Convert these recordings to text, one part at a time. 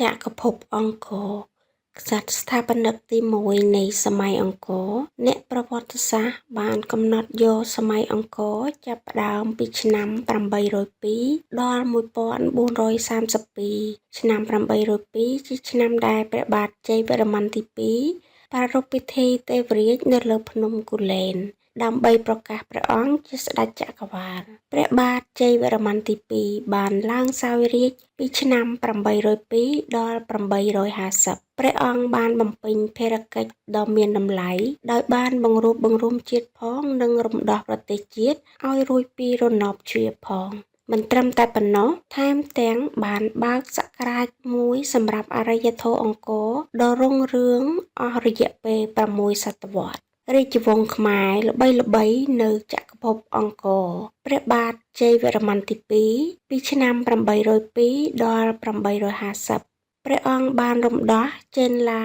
ចក្រភពអង្គរក្សត្រស្ថាបនិកទី1នៃសម័យអង្គរអ្នកប្រវត្តិសាស្ត្របានកំណត់យកសម័យអង្គរចាប់ផ្ដើមពីឆ្នាំ802ដល់1432ឆ្នាំ802ជាឆ្នាំដែលព្រះបាទជ័យវរ្ម័នទី2ប្រារព្ធពិធីទេវរាជនៅលើភ្នំគូលែនដើម្បីប្រកាសព្រះអង្គជាស្ដេចចក្រវាឡព្រះបាទជ័យវរ្ម័នទី2បានឡើងសោយរាជ្យពីឆ្នាំ802ដល់850ព្រះអង្គបានបំពេញភារកិច្ចដ៏មានតម្លៃដោយបានបង្រួបបង្រួមជាតិផងនិងរំដោះប្រទេសជាតិឲ្យរួចពីរណបជ្រាផងមិនត្រឹមតែប៉ុណ្ណោះថែមទាំងបានបើកសក្រាចមួយសម្រាប់អរិយធម៌អង្គរដ៏រុងរឿងអស់រយៈពេល6សតវត្សរាជវង្សខ្មែរល្បីៗនៅចក្រភពអង្គរព្រះបាទជ័យវរ្ម័នទី2ពីឆ្នាំ802ដល់850ព្រះអង្គបានរំដោះចេនឡា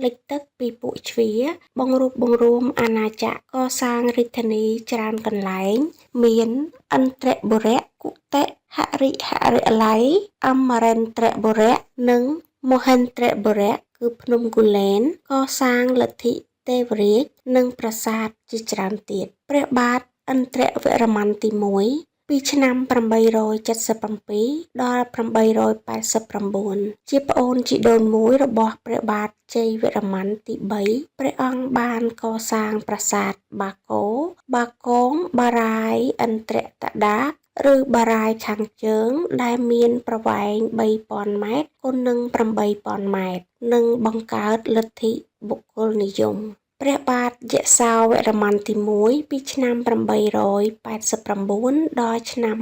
លិចទឹកពីពួកជ្វាបង្រួបបង្រួមអាណាចក្រកសាងរាជធានីច្រើនកន្លែងមានឥន្ទ្របុរៈគុតិហរិហរិល័យអមរិន្ទ្របុរៈនិងមហិន្ទ្របុរៈគឺភ្នំគូលែនកសាងលទ្ធិទេវរាជនិងប្រាសាទជាច្រើនទៀតព្រះបាទឥន្ទ្រវរ្ម័នទី1ពីឆ្នាំ877ដល់889ជាប្អូនជីដូនមួយរបស់ព្រះបាទជ័យវរ្ម័នទី3ព្រះអង្គបានកសាងប្រាសាទបាគោបាគងបារាយឥន្ទ្រតដាកឬបារាយខាងជើងដែលមានប្រវែង3000ម៉ែត្រគុណនឹង8000ម៉ែត្រនិងបង្កើតលទ្ធិបុគ្គលនិយមព្រះបាទយសោវរ្ម័នទី1ពីឆ្នាំ889ដល់ឆ្នាំ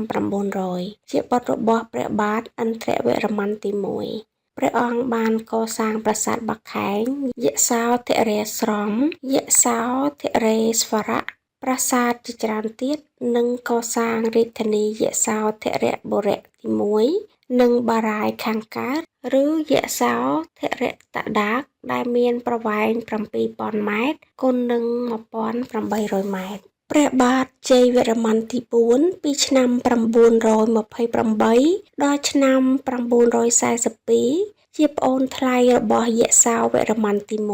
900ជាបុត្ររបស់ព្រះបាទឥន្ទ្រវរ្ម័នទី1ព្រះអង្គបានកសាងប្រាសាទបាខែងយសោធរាស្រមយសោធរេស្វរៈប្រាសាទជាច្រើនទៀតនិងកសាងរាជធានីយសោធរបុរៈទី1និងបារាយខាងកើតឬយសោធរតដាកដែលមានប្រវែង7000ម៉ែត្រគុណនឹង1800ម៉ែត្រព្រះបាទជ័យវរ្ម័នទី4ពីឆ្នាំ928ដល់ឆ្នាំ942ជាប្អូនថ្លៃរបស់យសោវរ្ម័នទី1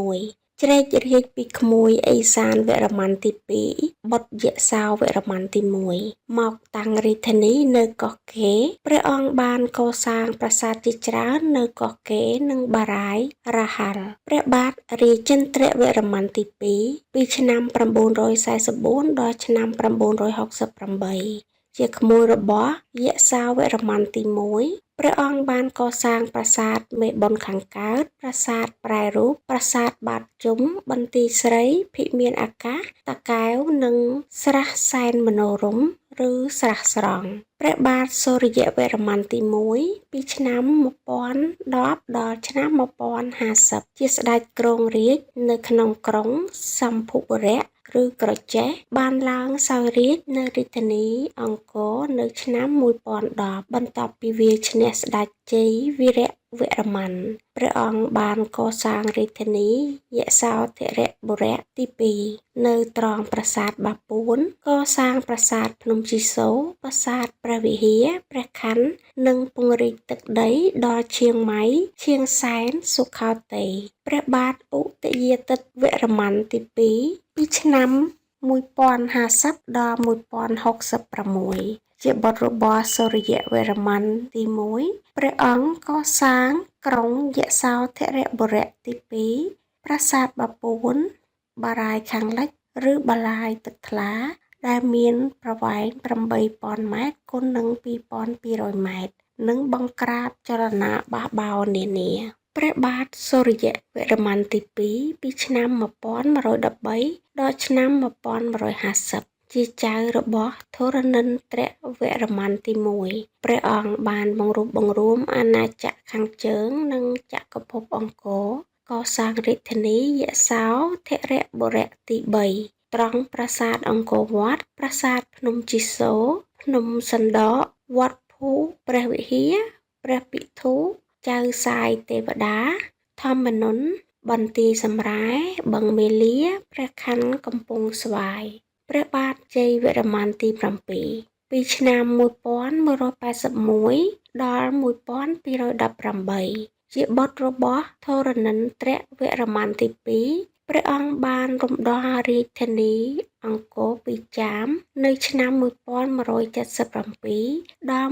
ជ្រែករាជ្យពីក្មួយឦសានវរ្ម័នទី2បុត្រយសោវរ្ម័នទី1មកតាំងរាជធានីនៅកោះកេរព្រះអង្គបានកសាងប្រាសាទជាច្រើននៅកោះកេរនិងបារាយរហ័លព្រះបាទរាជេន្ទ្រវរ្ម័នទី2ពីឆ្នាំ944ដល់ឆ្នាំ968ជាក្មួយរបស់យសោវរ្ម័នទី1ព្រះអង្គបានកសាងប្រាសាទមេបុណ្យខាងកើតប្រាសាទប្រែរូបប្រាសាទបាតជុំបន្ទាយស្រីភិមានអាកាសតាកែវនិងស្រះសែនមនោរម្យឬស្រះស្រង់ព្រះបាទសូរ្យវរ្ម័នទី1ពីឆ្នាំ1010ដល់ឆ្នាំ1050ជាស្ដេចគ្រងរាជ្យនៅក្នុងក្រុងសម្ភុបុរៈឬក្រចេះបានឡើងសោយរាជ្យនៅរាជធានីអង្គរនៅឆ្នាំ1010បន្ទាប់ពីវាយឈ្នះស្ដេចជ័យវរ្ម័នព្រះអង្គបានកសាងរាជធានីយសោធរបុរៈទី2នៅត្រង់ប្រាសាទបាពួនកសាងប្រាសាទភ្នំជីសូរប្រាសាទព្រះវិហារព្រះខ័ននិងពង្រីកទឹកដីដល់ឈៀងម៉ៃឈៀងសែនសុខោទ័យព្រះបាទឧទយាទិត្យវរ្ម័នទី2ពីឆ្នាំ1050ដល់1066ជាបុត្ររបស់សូរ្យវរ្ម័នទី1ព្រះអង្គកសាងក្រុងយសោធរបុរៈទី2ប្រាសាទបាពួនបារាយខាងលិចឬបាឡាយទឹកថ្លាដែលមានប្រវែង8000ម៉ែត្រគុណនឹង2200ម៉ែត្រនិងបង្ក្រាបចលនាបះបោរនានាព្រះបាទសូរ្យវរ្ម័នទី2ពីឆ្នាំ1113ដល់ឆ្នាំ1150ជាចៅរបស់ធរណិន្ទ្រវរ្ម័នទី1ព្រះអង្គបានបង្រួបបង្រួមអាណាចក្រខាងជើងនិងចក្រភពអង្គរកសាងរាជធានីយសោធរបុរៈទី3ត្រង់ប្រាសាទអង្គរវត្តប្រាសាទភ្នំជីសូរភ្នំសណ្ដកវត្តភូព្រះវិហារព្រះពិធូចៅសាយទេវតាធម្មនន្ទបន្ទាយសម្រែបឹងមេលាព្រះខ័នកំពង់ស្វាយព្រះបាទជ័យវរ្ម័នទី7ពីឆ្នាំ1181ដល់1218 ជាបុត្ររបស់ធរណិនទ្រវរ្ម័នទី២ ព្រះអង្គបានរំដោះរាជធានីអង្គរពីចាមនៅឆ្នាំ 1177 ដល់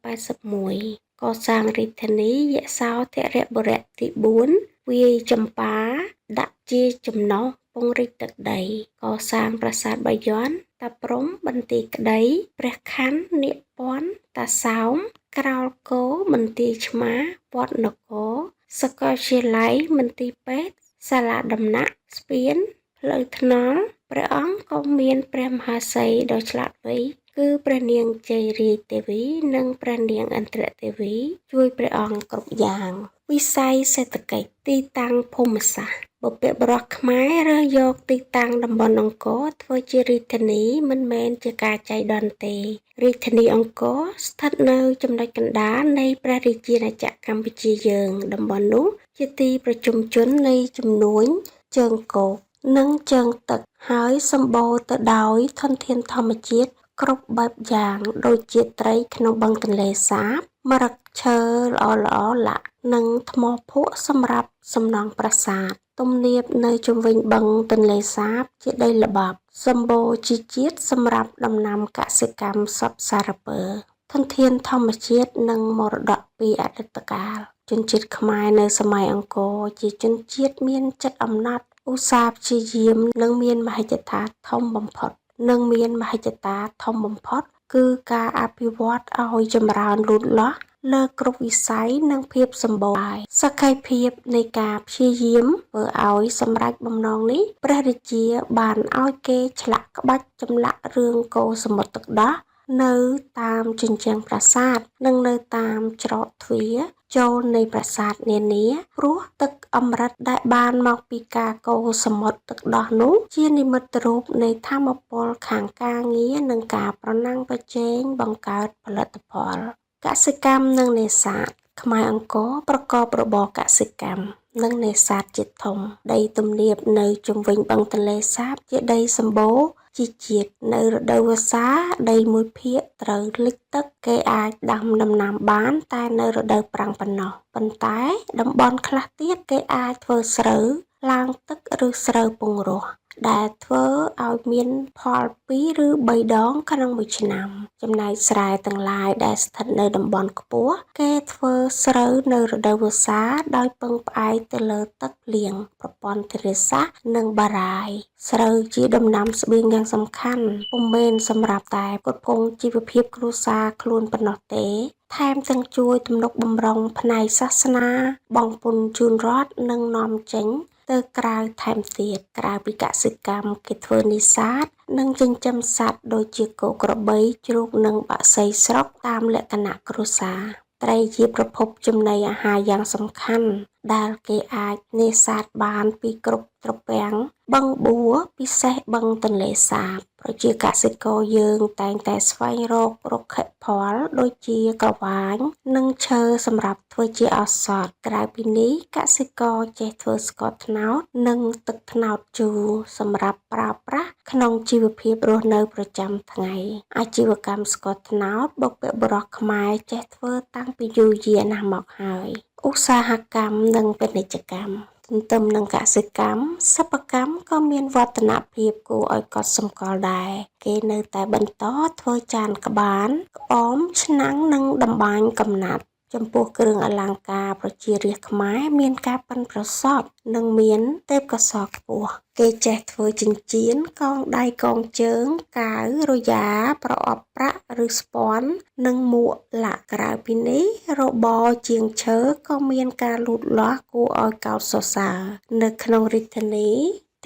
1181 កសាងរាជធានីយសោធរបុរៈទី4 វាយចម្ប៉ាដាក់ជាចំណុះពង្រីកទឹកដី កសាងប្រាសាទបាយ័ន តាព្រំ បន្ទាយក្តី ព្រះខ័ន នាគព័ន្ធ តាសោម ក្រោលគោ បន្ទាយឆ្មារ វត្តនគរ សាកលវិទ្យាល័យ មន្ទីរពេទ្យ សាលាដំណាក់ ស្ពាន ផ្លូវថ្នល់ ព្រះអង្គក៏មានព្រះមហាសីដ៏ឆ្លាតវៃ គឺព្រះនាងជ័យរាជទេវី និងព្រះនាងឥន្ទ្រទេវី ជួយព្រះអង្គគ្រប់យ៉ាង វិស័យសេដ្ឋកិច្ច ទីតាំងភូមិសាស្ត្រ បុព្វបុរសខ្មែររើសយកទីតាំងតំបន់អង្គរធ្វើជារាជធានីមិនមែនជាការចៃដន្យទេ រាជធានីអង្គរស្ថិតនៅចំណុចកណ្ដាលនៃព្រះរាជាណាចក្រកម្ពុជាយើង តំបន់នោះជាទីប្រជុំជននៃជំនួញជើងគោក និងជើងទឹកហើយសម្បូរទៅដោយធនធានធម្មជាតិគ្រប់បែបយ៉ាងដូចជាត្រីក្នុងបឹងទន្លេសាប ម្រឹកឈើល្អៗលាក់ និងថ្មភក់សម្រាប់សំណង់ប្រាសាទ ទំនាបនៅជុំវិញបឹងទន្លេសាបជាដីល្បាប់ សម្បូរជីជាតិសម្រាប់ដំណាំកសិកម្មសពសារពើ ធនធានធម្មជាតិនិងមរតកពីអតីតកាល ជនជាតិខ្មែរនៅសម័យអង្គរជាជនជាតិមានចិត្តអំណត់ ឧស្សាហ៍ព្យាយាមនិងមានមហិច្ឆតាធំបំផុត គឺការអភិវឌ្ឍឲ្យចម្រើនលូតលាស់លើគ្រប់វិស័យនិងភាពសម្បូរបែប សក្ខីភាពនៃការព្យាយាមធ្វើឲ្យសម្រេចបំណងនេះ ព្រះរាជាបានឲ្យគេឆ្លាក់ក្បាច់ចម្លាក់រឿងកូរសមុទ្រទឹកដោះនៅតាមជញ្ជាំងប្រាសាទ និងនៅតាមច្រកទ្វារចូលនៃប្រាសាទនានា ព្រោះទឹកអម្រឹតដែលបានមកពីការកូរសមុទ្រទឹកដោះនោះជានិមិត្តរូបនៃថាមពលខាងការងារនិងការប្រណាំងប្រជែងបង្កើតផលិតផល កសិកម្មនិងនេសាទ ខ្មែរអង្គរប្រកបរបរកសិកម្មនិងនេសាទជាធំ ដីទំនាបនៅជុំវិញបឹងទន្លេសាបជាដីសម្បូរជីជាតិ នៅរដូវវស្សាដីមួយភាគត្រូវលិចទឹក គេអាចដាំដំណាំបានតែនៅរដូវប្រាំងប៉ុណ្ណោះ ប៉ុន្តែតំបន់ខ្លះទៀតគេអាចធ្វើស្រូវឡើងទឹកឬស្រូវពង្រោះ ដែលធ្វើឲ្យមានផល2 ឬ 3 ដងក្នុងមួយឆ្នាំ ចំណែកស្រែទាំងឡាយដែលស្ថិតនៅតំបន់ខ្ពស់ គេធ្វើស្រូវនៅរដូវវស្សាដោយពឹងផ្អែកទៅលើទឹកភ្លៀង ប្រព័ន្ធធារាសាស្ត្រ និងបារាយណ៍ ស្រូវជាដំណាំស្បៀងយ៉ាងសំខាន់ ពុំមែនសម្រាប់តែផ្គត់ផ្គង់ជីវភាពគ្រួសារខ្លួនប៉ុណ្ណោះទេ ថែមទាំងជួយទំនុកបម្រុងផ្នែកសាសនា បង់ពន្ធជូនរដ្ឋ និងនាំចេញទៅក្រៅថែមទៀត ក្រៅពីកសិកម្មគេធ្វើនេសាទ និងចិញ្ចឹមសត្វដូចជាគោក្របី ជ្រូក និងបក្សីស្រុកតាមលក្ខណៈគ្រួសារ ត្រីជាប្រភពចំណីអាហារយ៉ាងសំខាន់ ដែលគេអាចនេសាទបានពីគ្រប់ត្រពាំងបឹងបួរ ពិសេសបឹងទន្លេសាប ប្រជាកសិករយើងតែងតែស្វែងរករុក្ខផលដូចជាក្រវាញ និងឈើសម្រាប់ធ្វើជាឱសថ ក្រៅពីនេះកសិករចេះធ្វើស្ករត្នោត និងទឹកត្នោតជូរសម្រាប់ប្រើប្រាស់ក្នុងជីវភាពរស់នៅប្រចាំថ្ងៃ អាជីវកម្មស្ករត្នោតបុព្វបុរសខ្មែរចេះធ្វើតាំងពីយូរយារណាស់មកហើយ ឧស្សាហកម្មនិងពាណិជ្ជកម្ម ទន្ទឹមនឹងកសិកម្ម សិប្បកម្មក៏មានវឌ្ឍនភាពគួរឲ្យកត់សម្គាល់ដែរ គេនៅតែបន្តធ្វើចានក្បាន ក្អម ឆ្នាំង និងតម្បាញកំណាត់ ចំពោះគ្រឿងអលង្ការប្រជារាស្ត្រខ្មែរមានការប៉ិនប្រសប់ និងមានទេពកោសល្យខ្ពស់ គេចេះធ្វើចិញ្ចៀន កងដៃកងជើង កាវ រយ៉ា ប្រអប់ប្រាក់ ឬស្ពាន់ និងមួកលាក់ ក្រៅពីនេះរបរជាងឈើក៏មានការលូតលាស់គួរឲ្យកោតសរសើរ នៅក្នុងរាជធានី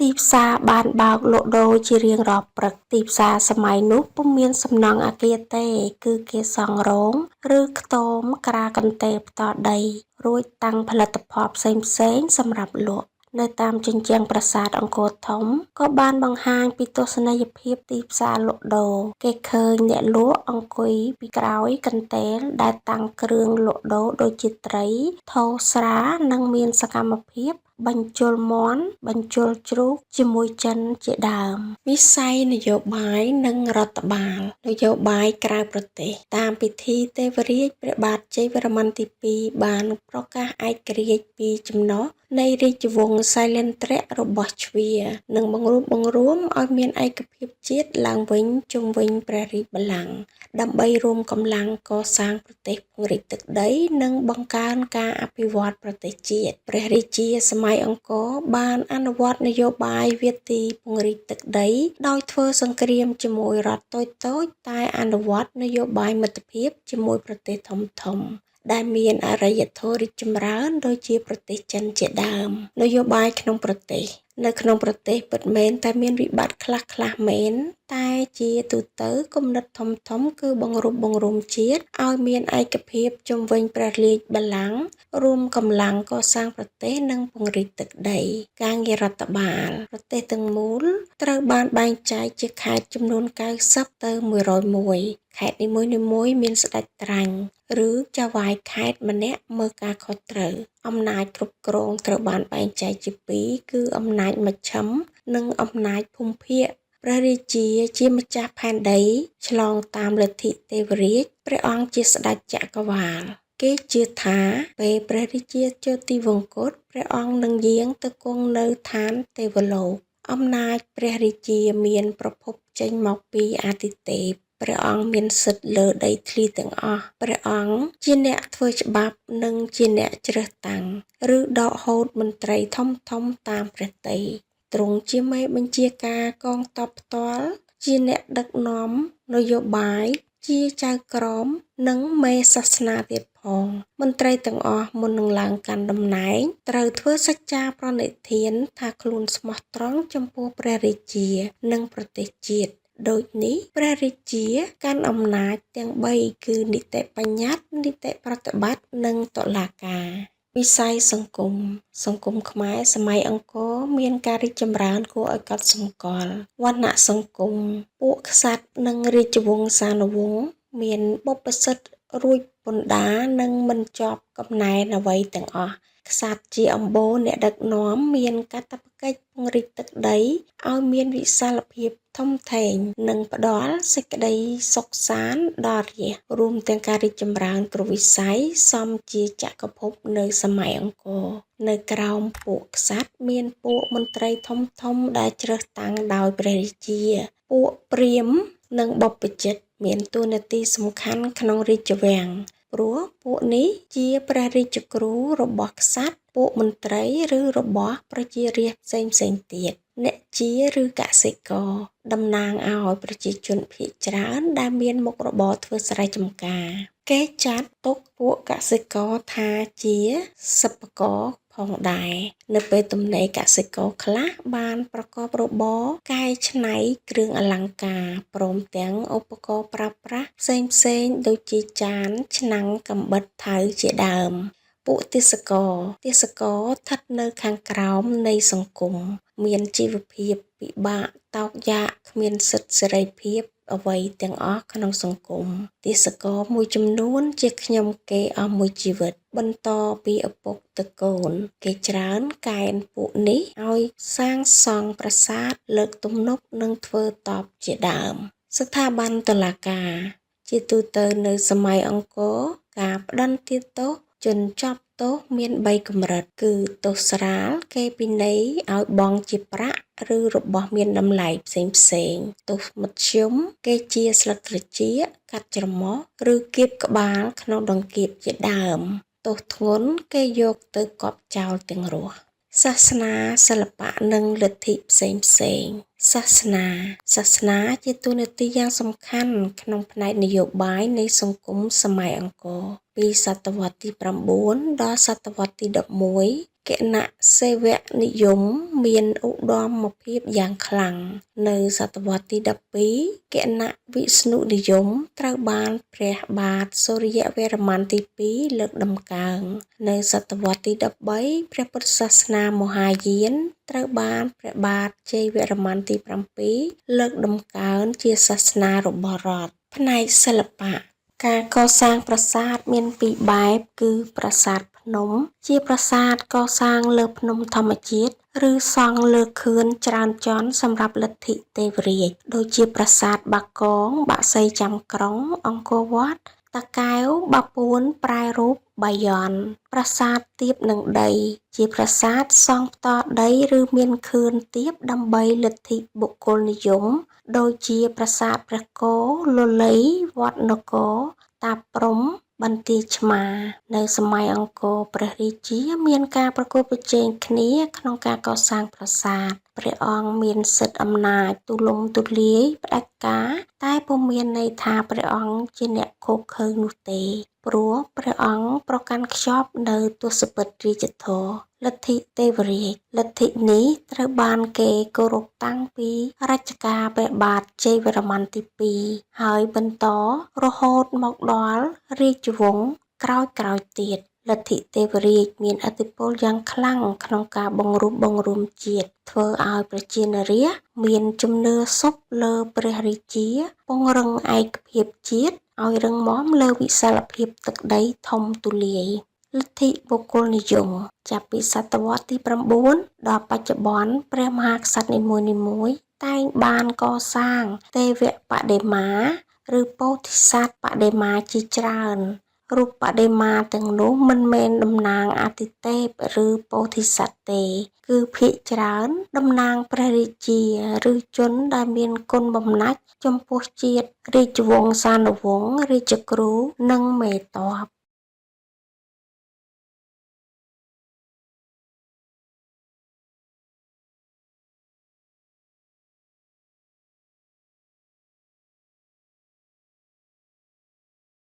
ទីផ្សារបានបើកលក់ដូរជារៀងរាល់ព្រឹក ទីផ្សារសម័យនោះពុំមានសំណង់អគារទេ គឺគេសង់រោង ឬខ្ទមក្រាលកន្ទេលផ្ទាល់ដី រួចតាំងផលិតផលផ្សេងៗសម្រាប់លក់ នៅតាមជញ្ជាំងប្រាសាទអង្គរធំ ក៏បានបង្ហាញពីទស្សនីយភាពទីផ្សារលក់ដូរ គេឃើញអ្នកលក់អង្គុយពីក្រោយកន្ទេលដែលតាំងគ្រឿងលក់ដូរដូចជាត្រី ថូ ស្រា និងមានសកម្មភាព បញ្ជលមន់បញ្ជលជ្រូកជាមួយចិនជាដើមវិស័យនយោបាយនិងរដ្ឋបាលនយោបាយក្រៅប្រទេសតាមពិធីទេវរាជព្រះបាទជ័យវរ្ម័នទី2បានប្រកាសឯករាជ្យពីចំណុះនៃរាជវង្សសៃលិន្ទ្រៈរបស់ជ្វានិងបង្រួមឲ្យមានឯកភាពជាតិឡើងវិញជុំវិញព្រះរាជបល្ល័ង្កដើម្បីរួមកម្លាំងកសាងប្រទេសពង្រីកទឹកដីនិងបង្កើនការអភិវឌ្ឍប្រទេសជាតិព្រះរាជាសម័យអង្គរបានអនុវត្តនយោបាយវាទីពង្រីកទឹកដីដោយធ្វើសង្គ្រាមជាមួយរដ្ឋតូចៗតែអនុវត្តនយោបាយមិត្តភាពជាមួយប្រទេសធំៗដែលមានអរិយធម៌រីកចម្រើនដូចជាប្រទេសចិនជាដើមនយោបាយក្នុងប្រទេសនៅក្នុងប្រទេសពិតមែនតែមានវិបត្តិខ្លះមែនតែជាទូទៅគំនិតធំគឺបង្រួបជាតិឲ្យមានឯកភាពជុំវិញព្រះរាជបល្ល័ង្ករួមកម្លាំងកសាងប្រទេសនិងពង្រីកទឹកដីការងាររដ្ឋបាលប្រទេសទាំងមូលត្រូវបានបែងចែកជាខេត្តចំនួន90ទៅ101ខេត្តនីមួយៗមានស្ដេចត្រាញ់ឬចៅហ្វាយខេត្តម្នាក់មើលការខុសត្រូវអំណាចគ្រប់គ្រងត្រូវបានបែងចែកជាពីរគឺអំណាចមជ្ឈិមនិងអំណាចភូមិភាគព្រះរាជាម្ចាស់ផែនដីឆ្លងតាមលទ្ធិទេវរាជព្រះអង្គជាស្ដេចចក្រវាឡគេជឿថាពេលព្រះរាជាចូលទីវង្គតព្រះអង្គនឹងយាងទៅគង់នៅឋានទេវលោកអំណាចព្រះរាជាមានប្រភពចេញមកពីអាទិទេពព្រះអង្គមានសិទ្ធិលើដីធ្លីទាំងអស់ព្រះអង្គជាអ្នកធ្វើច្បាប់និងជាអ្នកជ្រើសតាំងឬដកហូតមន្ត្រីធំតាមព្រះទ័យទ្រង់ជាមេបញ្ជាការកងទ័ពផ្ទាល់ជាអ្នកដឹកនាំនយោបាយជាចៅក្រមនិងមេសាសនាទៀតផងមន្ត្រីទាំងអស់មុននឹងឡើងកាន់តំណែងត្រូវធ្វើសច្ចាប្រណិធានថាខ្លួនស្មោះត្រង់ចំពោះព្រះរាជានិងប្រទេសជាតិដូចនេះព្រះរាជាកាន់អំណាចទាំង3គឺនីតិបញ្ញត្តិនីតិប្រតិបត្តិនិងតុលាការវិស័យសង្គមខ្មែរសម័យអង្គរមានការរីកចម្រើនគួរឲ្យកត់សម្គាល់វណ្ណៈសង្គមពួកក្សត្រនិងរាជវង្សានុវង្សមានបុព្វសិទ្ធិរួចពន្ធដារនិងមិនជាប់កំណែនអ្វីទាំងអស់ក្សត្រជាអម្បូរអ្នកដឹកនាំមានកាតព្វកិច្ចពង្រីកទឹកដីឲ្យមានវិសាលភាពធំធេងនិងផ្ដល់សេចក្តីសុខសាន្តដល់រាស្ត្ររួមទាំងការរីកចម្រើនគ្រប់វិស័យសមជាចក្រភពនៅសម័យអង្គរនៅក្រោមពួកក្សត្រមានពួកមន្ត្រីធំដែលជ្រើសតាំងដោយព្រះរាជាពួកព្រាហ្មណ៍និងបព្វជិតមានតួនាទីសំខាន់ក្នុងរាជវាំងព្រោះពួកនេះជាព្រះរាជគ្រូរបស់ក្សត្រពួកមន្ត្រីឬរបស់ប្រជារាស្ត្រផ្សេងទៀតអ្នកជាឬកសិករតំណាងឲ្យប្រជាជនភាគច្រើនដែលមានមុខរបរធ្វើស្រែចម្ការគេចាត់ទុកពួកកសិករថាជាសិប្បករផងដែរនៅពេលទំនេរកសិករខ្លះបានប្រកបរបរកែច្នៃគ្រឿងអលង្ការព្រមទាំងឧបករណ៍ប្រើប្រាស់ផ្សេងដូចជាចានឆ្នាំងកាំបិតថៅជាដើមពួកទេសកលស្ថិតនៅខាងក្រោមនៃសង្គមមានជីវភាពពិបាកតោកយ៉ាកគ្មានសិទ្ធិសេរីភាពអ្វីទាំងអស់ក្នុងសង្គមទេសកលមួយចំនួនជាខ្ញុំគេអស់មួយជីវិតបន្តពីឪពុកទៅកូនគេច្រើនកែនពួកនេះឲ្យសាងសង់ប្រាសាទលើកទំនប់និងធ្វើតបជាដើមស្ថាប័នតុលាការជាទូទៅនៅសម័យអង្គរការផ្តន្ទាទោសជនជាប់ទោសមាន3កម្រិតគឺទោសស្រាលគេពិន័យឲ្យបង់ជាប្រាក់ឬរបស់មានតម្លៃផ្សេងទោសមធ្យមគេជាស្លឹកត្រចៀកកាត់ច្រមុះឬគៀបក្បាលក្នុងដង្កៀបជាដើមទោសធ្ងន់គេយកទៅកប់ចោលទាំងរស់សាសនាសិល្បៈនិងលទ្ធិផ្សេងសាសនាជាតួនាទីយ៉ាងសំខាន់ក្នុងផ្នែកនយោបាយនៃសង្គមសម័យអង្គរពីសតវត្សទី9ដល់សតវត្សទី11គណសេវនិយមមានឧត្តមភាពយ៉ាងខ្លាំងនៅសតវត្សទី12គណវិស្ណុនិយមត្រូវបានព្រះបាទសូរ្យវរ្ម័នទី2លើកតម្កើងនៅសតវត្សទី13ព្រះពុទ្ធសាសនាមហាយានត្រូវបានព្រះបាទជ័យវរ្ម័នទី7លើកតម្កើងជាសាសនារបស់រដ្ឋផ្នែកសិល្បៈការកសាងប្រាសាទមានពីរបែបគឺប្រាសាទ ភ្នំជាប្រាសាទកសាងលើភ្នំធម្មជាតិឬសង់លើខឿនច្រើនជាន់សម្រាប់លទ្ធិទេវរាជដូចជាប្រាសាទបាគងបាក់សីចាំក្រុងអង្គរវត្តតាកែវបាពួនប្រែរូបបាយ័នប្រាសាទទៀបនឹងដីជាប្រាសាទសង់ផ្ទាល់ដីឬមានខឿនទៀបដើម្បីលទ្ធិបុគ្គលនិយមដូចជាប្រាសាទព្រះគោលលីវត្តនគរតាព្រំបន្ទាយឆ្មារនៅសម័យអង្គរព្រះរាជាមានការប្រកួតប្រជែងគ្នាក្នុងការកសាងប្រាសាទព្រះអង្គមានសិទ្ធិអំណាចទូលំទូលាយផ្ដាច់ការតែពុំមានន័យថាព្រះអង្គជាអ្នកឃោរឃៅនោះទេព្រោះព្រះអង្គប្រកាន់ខ្ជាប់នៅទសពិធរាជធម៌លទ្ធិទេវរាជលទ្ធិនេះត្រូវបានគេគោរពតាំងពីរជ្ជកាលព្រះបាទជ័យវរ្ម័នទី2ហើយបន្តរហូតមកដល់រាជវង្សក្រោយៗទៀតលទ្ធិទេវរាជមានឥទ្ធិពលយ៉ាងខ្លាំងក្នុងការបង្រួបបង្រួមជាតិធ្វើឲ្យប្រជានារាស្ត្រមានជំនឿសុបលើព្រះរាជាពង្រឹងឯកភាពជាតិឲ្យរឹងមាំលើវិសាលភាពទឹកដីធំទូលាយលទ្ធិបុគ្គលនិយមចាប់ពីសតវត្សទី9ដល់បច្ចុប្បន្នព្រះមហាក្សត្រនីមួយៗតែងបានកសាងទេវបដិមាឬពោធិសត្វបដិមាជាច្រើនរូបបដិមាទាំងនោះមិនមែនតំណាងអាទិទេពឬពោធិសត្វទេគឺភាគច្រើនតំណាងព្រះរាជាឬជនដែលមានគុណបំណាច់ចំពោះជាតិរាជវង្សានុវង្សរាជគ្រូនិងមេទ័ព